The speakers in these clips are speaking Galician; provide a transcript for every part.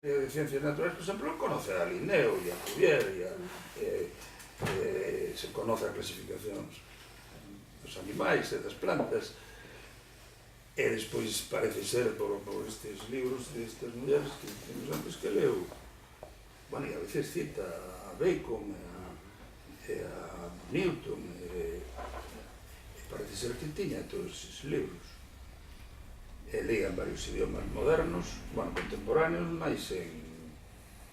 de ciencias naturales, por exemplo, conoce a Linneo e a Cuvier se conoce a clasificación dos animais e das plantas e despois parece ser por estes libros destas mulleres que temos antes que leu, bueno, e a veces cita a Bacon e a Newton e parece ser que tiña todos esses libros e leían varios idiomas modernos, bueno, contemporáneos, máis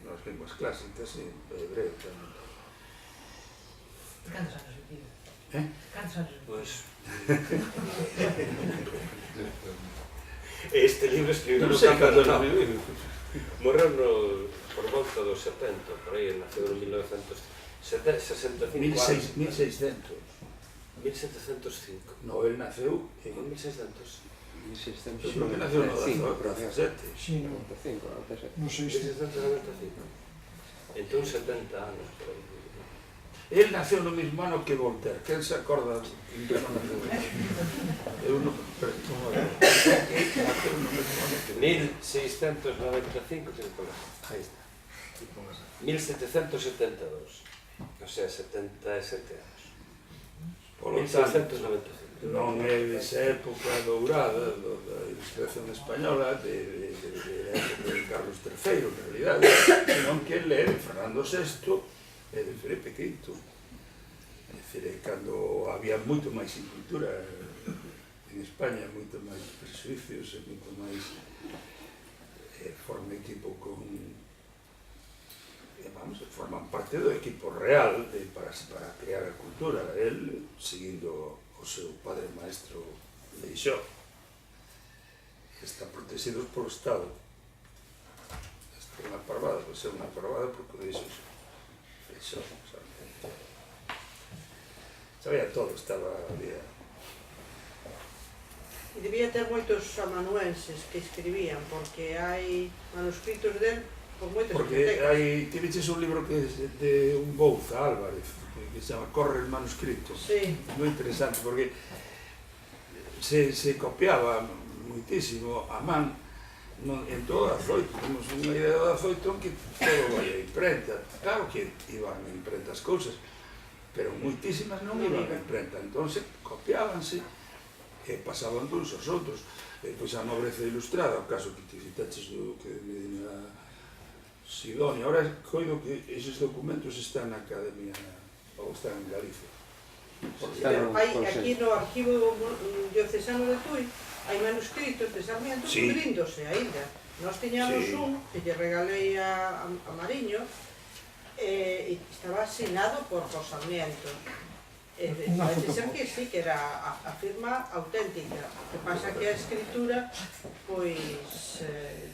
nas linguas clásicas e hebreo tamén. Cantos anos viviu? Cantos anos viviu? Pois... Este libro escribiu no campo do viviu. Morreu por volta dos 70, por aí, naceu en 1965 anos. 1600. 1705. No, él naceu en 1600. 1600. Creo que naceu no 17. Sí, no 1795. sei se... Entón 70 anos por aí. Él naceu no mesmo ano que Voltaire. Quen se acorda en que ano naceu? Eu non... Naceu no mesmo ano que 1695, aí está. 1772. O sea, 77 anos. Polo tanto, 1695. non é desa época dourada da ilustración española de Carlos III, en realidad, senón que ele é de Fernando VI e de Felipe V. É dicir, cando había moito máis incultura en España, moito máis prejuicios e moito máis forma equipo con... Vamos, forman parte do equipo real para crear a cultura, el seguindo o seu padre maestro Feixóo. Están protegidos polo Estado. Esta é unha parvada, pois é unha parvada porque o dixo Feixóo. Sabía todo, estaba ali. E debía ter moitos amanuenses que escribían, porque hai manuscritos del por moitas Porque bibliotecas. hai, tiveches un libro que é de un Bouza Álvarez, que se chama Corre el manuscrito. Sí. Moi interesante, porque se copiaba muitísimo a man en todo o azoito. Temos unha idea do azoito en que todo vai a imprenta. Claro que iban a imprenta as cousas, pero moitísimas non iban a imprenta. Entón copiábanse e pasaban uns aos outros. Pois a nobreza ilustrada, o caso que te citaches do que Medina Sidonia. Ahora coido que eses documentos están na Academia ou están en Galicia. Hai aquí no arquivo diocesano de Tui hai manuscritos de Sarmiento pudríndose aínda. Nós tiñamos un que lle regalei a Mariño e estaba asinado por Sarmiento. Parece ser que sí, que era a firma auténtica. O que pasa que a escritura pois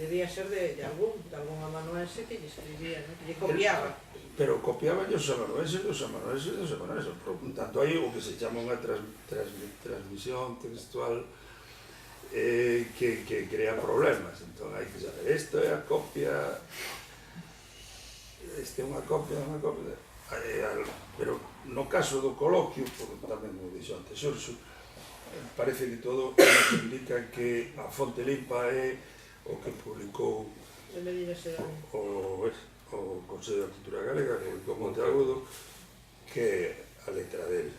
debía ser de algún amanuense que lle escribía, que lle copiaba. Pero copiaban os amanuenses dos amanuenses dos amanuenses. Por tanto, hai o que se chama unha transmisión textual que crea problemas. Entón, hai que saber, isto é a copia, isto é unha copia, pero no caso do coloquio, tamén o dixo antes Xorxo, parece que todo nos indica que a fonte limpa é o que publicou o Consello da Cultura Galega, que publicou Monteagudo, que é a letra dele.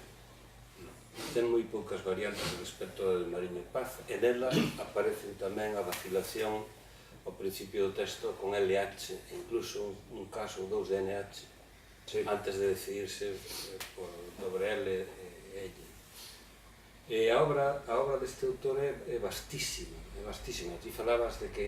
Ten moi poucas variantes respecto ao de Mariño Paz, e nela aparecen tamén a vacilación ao principio do texto con LH, incluso un caso ou dous de NH, antes de decidirse sobre L e L. E a obra deste autor é vastísima, Ti falabas de que